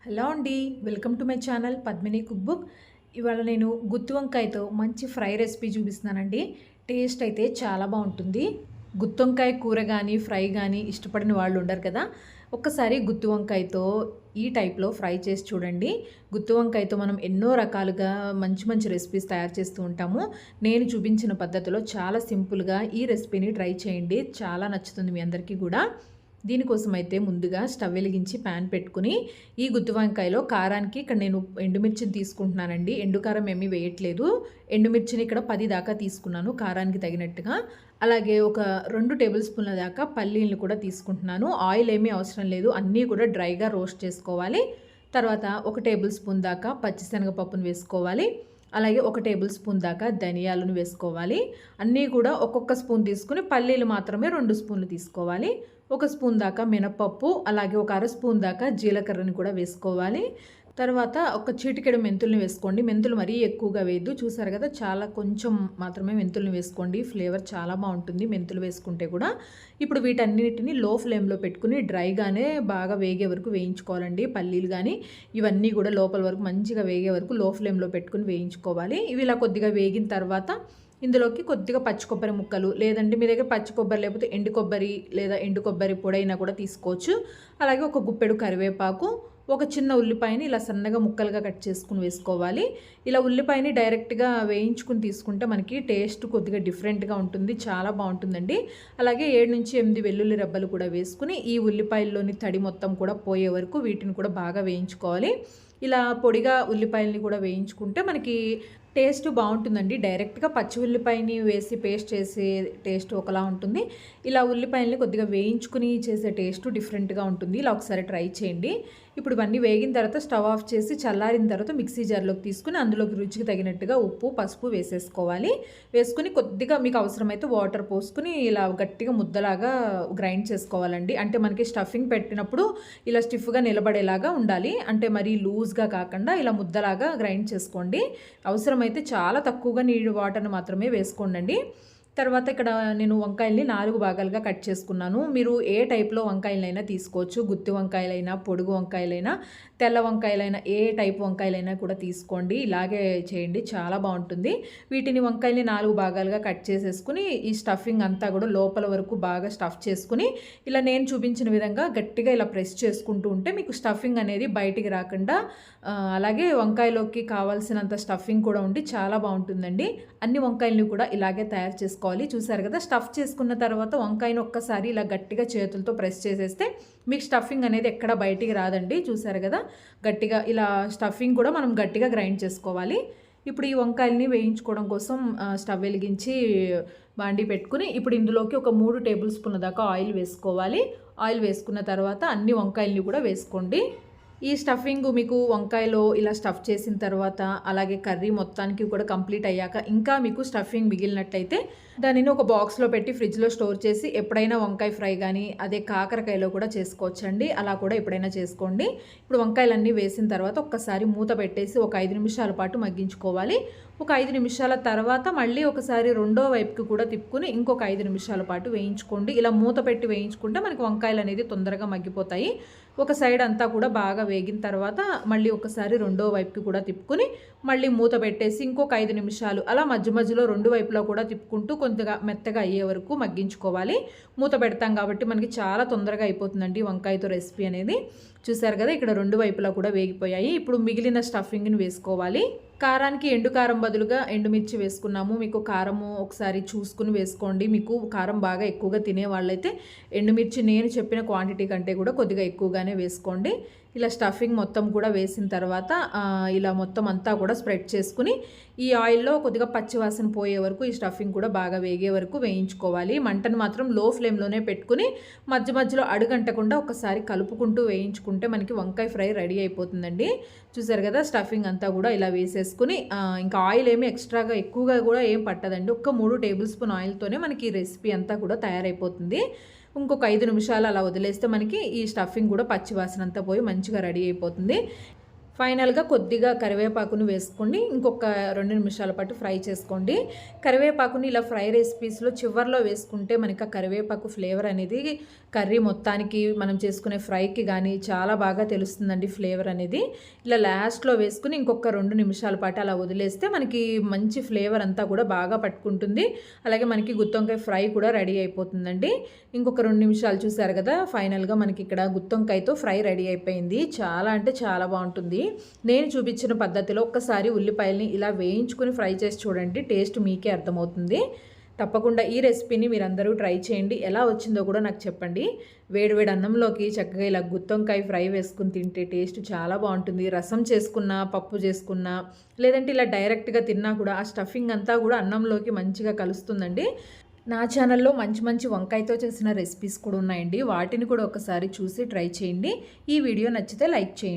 Hello అండి. Welcome to my channel Padmini cook book. ఇవాళ నేను గుత్తి వంకాయతో మంచి ఫ్రై రెసిపీ చూపిస్తున్నానండి. టేస్ట్ అయితే చాలా బాగుంటుంది. గుత్తి వంకాయ కూర కానీ ఫ్రై కానీ ఇష్టపడిన వాళ్ళు ఉండరు కదా. ఒక్కసారి గుత్తి వంకాయతో ఈ టైప్లో ఫ్రై చేసి చూడండి. గుత్తి వంకాయతో మనం ఎన్నో రకాలుగా మంచి మంచి రెసిపీస్ తయారు చేస్తూ ఉంటాము. నేను చూపించిన పద్ధతిలో చాలా సింపుల్గా ఈ రెసిపీని ట్రై చేయండి. చాలా నచ్చుతుంది మీ అందరికీ కూడా. దీనికోసం అయితే ముందుగా స్టవ్ వెలిగించి ప్యాన్ పెట్టుకుని ఈ గుత్తి వంకాయలో కారానికి ఇక్కడ నేను ఎండుమిర్చిని తీసుకుంటున్నానండి. ఎండుకారం ఏమీ వేయట్లేదు. ఎండుమిర్చిని ఇక్కడ 10 దాకా తీసుకున్నాను కారానికి తగినట్టుగా. అలాగే ఒక 2 టేబుల్ స్పూన్ల దాకా పల్లీలను కూడా తీసుకుంటున్నాను. ఆయిల్ ఏమీ అవసరం లేదు, అన్నీ కూడా డ్రైగా రోస్ట్ చేసుకోవాలి. తర్వాత 1 టేబుల్ స్పూన్ దాకా పచ్చిశనగపప్పును వేసుకోవాలి. అలాగే 1 టేబుల్ స్పూన్ దాకా ధనియాలను వేసుకోవాలి. అన్నీ కూడా ఒక్కొక్క స్పూన్ తీసుకుని పల్లీలు మాత్రమే 2 స్పూన్లు తీసుకోవాలి. 1 స్పూన్ దాకా మినపప్పు, అలాగే ఒక అర స్పూన్ దాకా జీలకర్రని కూడా వేసుకోవాలి. తర్వాత ఒక చిటికెడు మెంతుల్ని వేసుకోండి. మెంతులు మరీ ఎక్కువగా వేయద్దు. చూసారు కదా, చాలా కొంచెం మాత్రమే మెంతుల్ని వేసుకోండి. ఫ్లేవర్ చాలా బాగుంటుంది మెంతులు వేసుకుంటే కూడా. ఇప్పుడు వీటన్నిటిని లో ఫ్లేమ్లో పెట్టుకుని డ్రైగానే బాగా వేగే వరకు వేయించుకోవాలండి. పల్లీలు కానీ ఇవన్నీ కూడా లోపల వరకు మంచిగా వేగే వరకు లో ఫ్లేమ్లో పెట్టుకుని వేయించుకోవాలి. ఇవి ఇలా కొద్దిగా వేగిన తర్వాత ఇందులోకి కొద్దిగా పచ్చి కొబ్బరి ముక్కలు, లేదంటే మీ దగ్గర పచ్చి కొబ్బరి లేకపోతే ఎండు కొబ్బరి లేదా ఎండు కొబ్బరి పొడైనా కూడా తీసుకోవచ్చు. అలాగే ఒక గుప్పెడు కరివేపాకు, ఒక చిన్న ఉల్లిపాయని ఇలా సన్నగా ముక్కలుగా కట్ చేసుకుని వేసుకోవాలి. ఇలా ఉల్లిపాయని డైరెక్ట్గా వేయించుకుని తీసుకుంటే మనకి టేస్ట్ కొద్దిగా డిఫరెంట్గా ఉంటుంది, చాలా బాగుంటుందండి. అలాగే 7 నుంచి 8 వెల్లుల్లి రెబ్బలు కూడా వేసుకుని ఈ ఉల్లిపాయల్లోని తడి మొత్తం కూడా పోయే వరకు వీటిని కూడా బాగా వేయించుకోవాలి. ఇలా పొడిగా ఉల్లిపాయల్ని కూడా వేయించుకుంటే మనకి టేస్ట్ బాగుంటుందండి. డైరెక్ట్గా పచ్చి ఉల్లిపాయని వేసి పేస్ట్ చేసే టేస్ట్ ఒకలా ఉంటుంది. ఇలా ఉల్లిపాయల్ని కొద్దిగా వేయించుకుని చేసే టేస్ట్ డిఫరెంట్గా ఉంటుంది. ఇలా ఒకసారి ట్రై చేయండి. ఇప్పుడు ఇవన్నీ వేగిన తర్వాత స్టవ్ ఆఫ్ చేసి చల్లారిన తర్వాత మిక్సీ జార్లోకి తీసుకుని అందులోకి రుచికి తగినట్టుగా ఉప్పు, పసుపు వేసేసుకోవాలి. వేసుకుని కొద్దిగా మీకు అవసరమైతే వాటర్ పోసుకుని ఇలా గట్టిగా ముద్దలాగా గ్రైండ్ చేసుకోవాలండి. అంటే మనకి స్టఫింగ్ పెట్టినప్పుడు ఇలా స్టిఫ్గా నిలబడేలాగా ఉండాలి. అంటే మరీ లూజ్గా కాకుండా ఇలా ముద్దలాగా గ్రైండ్ చేసుకోండి. అవసరమైతే చాలా తక్కువగా నీళ్ళు వాటర్ని మాత్రమే వేసుకోండి. తర్వాత ఇక్కడ నేను వంకాయల్ని 4 భాగాలుగా కట్ చేసుకున్నాను. మీరు ఏ టైప్లో వంకాయలైనా తీసుకోవచ్చు. గుత్తి వంకాయలైనా, పొడుగు వంకాయలైనా, తెల్ల వంకాయలైనా, ఏ టైప్ వంకాయలైనా కూడా తీసుకోండి. ఇలాగే చేయండి, చాలా బాగుంటుంది. వీటిని వంకాయల్ని 4 భాగాలుగా కట్ చేసేసుకుని ఈ స్టఫింగ్ అంతా కూడా లోపల వరకు బాగా స్టఫ్ చేసుకుని ఇలా నేను చూపించిన విధంగా గట్టిగా ఇలా ప్రెస్ చేసుకుంటూ ఉంటే మీకు స్టఫింగ్ అనేది బయటికి రాకుండా, అలాగే వంకాయలోకి కావాల్సినంత స్టఫింగ్ కూడా ఉండి చాలా బాగుంటుందండి. అన్ని వంకాయల్ని కూడా ఇలాగే తయారు చేసుకోవాలి. చూసారు కదా, స్టఫ్ చేసుకున్న తర్వాత వంకాయను ఒక్కసారి ఇలా గట్టిగా చేతులతో ప్రెస్ చేసేస్తే మీకు స్టఫింగ్ అనేది ఎక్కడ బయటికి రాదండి. చూసారు కదా, గట్టిగా ఇలా స్టఫింగ్ కూడా మనం గట్టిగా గ్రైండ్ చేసుకోవాలి. ఇప్పుడు ఈ వంకాయల్ని వేయించుకోవడం కోసం స్టవ్ వెలిగించి బాండీ పెట్టుకుని ఇప్పుడు ఇందులోకి ఒక 3 టేబుల్ స్పూన్ల దాకా ఆయిల్ వేసుకోవాలి. ఆయిల్ వేసుకున్న తర్వాత అన్ని వంకాయల్ని కూడా వేసుకోండి. ఈ స్టఫింగ్ మీకు వంకాయలో ఇలా స్టఫ్ చేసిన తర్వాత అలాగే కర్రీ మొత్తానికి కూడా కంప్లీట్ అయ్యాక ఇంకా మీకు స్టఫింగ్ మిగిలినట్టయితే దానిని ఒక బాక్స్లో పెట్టి ఫ్రిడ్జ్లో స్టోర్ చేసి ఎప్పుడైనా వంకాయ ఫ్రై కానీ అదే కాకరకాయలో కూడా చేసుకోవచ్చండి. అలా కూడా ఎప్పుడైనా చేసుకోండి. ఇప్పుడు వంకాయలన్నీ వేసిన తర్వాత ఒక్కసారి మూత పెట్టేసి ఒక 5 నిమిషాల పాటు మగ్గించుకోవాలి. ఒక 5 నిమిషాల తర్వాత మళ్ళీ ఒకసారి రెండో వైపుకి కూడా తిప్పుకుని ఇంకొక 5 నిమిషాల పాటు వేయించుకోండి. ఇలా మూత పెట్టి వేయించుకుంటే మనకి వంకాయలు అనేది తొందరగా మగ్గిపోతాయి. ఒక సైడ్ అంతా కూడా బాగా వేగిన తర్వాత మళ్ళీ ఒకసారి రెండో వైపుకి కూడా తిప్పుకుని మళ్ళీ మూత పెట్టేసి ఇంకొక 5 నిమిషాలు అలా మధ్య మధ్యలో 2 వైపులా కూడా తిప్పుకుంటూ కొద్దిగా మెత్తగా అయ్యే వరకు మగ్గించుకోవాలి. మూత పెడతాం కాబట్టి మనకి చాలా తొందరగా అయిపోతుందండి వంకాయతో రెసిపీ అనేది. చూసారు కదా, ఇక్కడ 2 వైపులా కూడా వేగిపోయాయి. ఇప్పుడు మిగిలిన స్టఫింగ్ని వేసుకోవాలి. కారానికి ఎండు కారం బదులుగా ఎండుమిర్చి వేసుకున్నాము. మీకు కారము ఒకసారి చూసుకుని వేసుకోండి. మీకు కారం బాగా ఎక్కువగా తినే వాళ్ళైతే ఎండుమిర్చి నేను చెప్పిన క్వాంటిటీ కంటే కూడా కొద్దిగా ఎక్కువగానే వేసుకోండి. ఇలా స్టఫింగ్ మొత్తం కూడా వేసిన తర్వాత ఇలా మొత్తం అంతా కూడా స్ప్రెడ్ చేసుకుని ఈ ఆయిల్లో కొద్దిగా పచ్చివాసన పోయే వరకు ఈ స్టఫింగ్ కూడా బాగా వేగే వరకు వేయించుకోవాలి. మంటను మాత్రం లో ఫ్లేమ్లోనే పెట్టుకుని మధ్య మధ్యలో అడుగంటకుండా ఒకసారి కలుపుకుంటూ వేయించుకుంటే మనకి వంకాయ ఫ్రై రెడీ అయిపోతుందండి. చూసారు కదా, స్టఫింగ్ అంతా కూడా ఇలా వేసేసుకుని ఇంకా ఆయిల్ ఏమి ఎక్స్ట్రాగా ఎక్కువగా కూడా ఏం పట్టదండి. ఒక్క 3 టేబుల్ స్పూన్ ఆయిల్తోనే మనకి ఈ రెసిపీ అంతా కూడా తయారైపోతుంది. ఇంకొక 5 నిమిషాలు అలా వదిలేస్తే మనకి ఈ స్టఫింగ్ కూడా పచ్చివాసన అంతా పోయి మంచిగా రెడీ అయిపోతుంది. ఫైనల్గా కొద్దిగా కరివేపాకును వేసుకోండి. ఇంకొక 2 నిమిషాల పాటు ఫ్రై చేసుకోండి. కరివేపాకుని ఇలా ఫ్రై రెసిపీస్లో చివర్లో వేసుకుంటే మనకి ఆ కరివేపాకు ఫ్లేవర్ అనేది కర్రీ మొత్తానికి మనం చేసుకునే ఫ్రైకి కానీ చాలా బాగా తెలుస్తుందండి ఫ్లేవర్ అనేది. ఇలా లాస్ట్లో వేసుకుని ఇంకొక 2 నిమిషాల పాటు అలా వదిలేస్తే మనకి మంచి ఫ్లేవర్ అంతా కూడా బాగా పట్టుకుంటుంది. అలాగే మనకి గుత్తొంకాయ ఫ్రై కూడా రెడీ అయిపోతుందండి. ఇంకొక 2 నిమిషాలు చూసారు కదా, ఫైనల్గా మనకి ఇక్కడ గుత్తొంకాయతో ఫ్రై రెడీ అయిపోయింది. చాలా అంటే చాలా బాగుంటుంది. నేను చూపించిన పద్ధతిలో ఒక్కసారి ఉల్లిపాయల్ని ఇలా వేయించుకుని ఫ్రై చేసి చూడండి, టేస్ట్ మీకే అర్థమవుతుంది. తప్పకుండా ఈ రెసిపీని మీరందరూ ట్రై చేయండి. ఎలా వచ్చిందో కూడా నాకు చెప్పండి. వేడివేడి అన్నంలోకి చక్కగా ఇలా గుత్తొంకాయ ఫ్రై వేసుకుని తింటే టేస్ట్ చాలా బాగుంటుంది. రసం చేసుకున్నా, పప్పు చేసుకున్నా, లేదంటే ఇలా డైరెక్ట్గా తిన్నా కూడా ఆ స్టఫింగ్ అంతా కూడా అన్నంలోకి మంచిగా కలుస్తుందండి. నా ఛానల్లో మంచి మంచి వంకాయతో చేసిన రెసిపీస్ కూడా ఉన్నాయండి. వాటిని కూడా ఒకసారి చూసి ట్రై చేయండి. ఈ వీడియో నచ్చితే లైక్ చేయండి.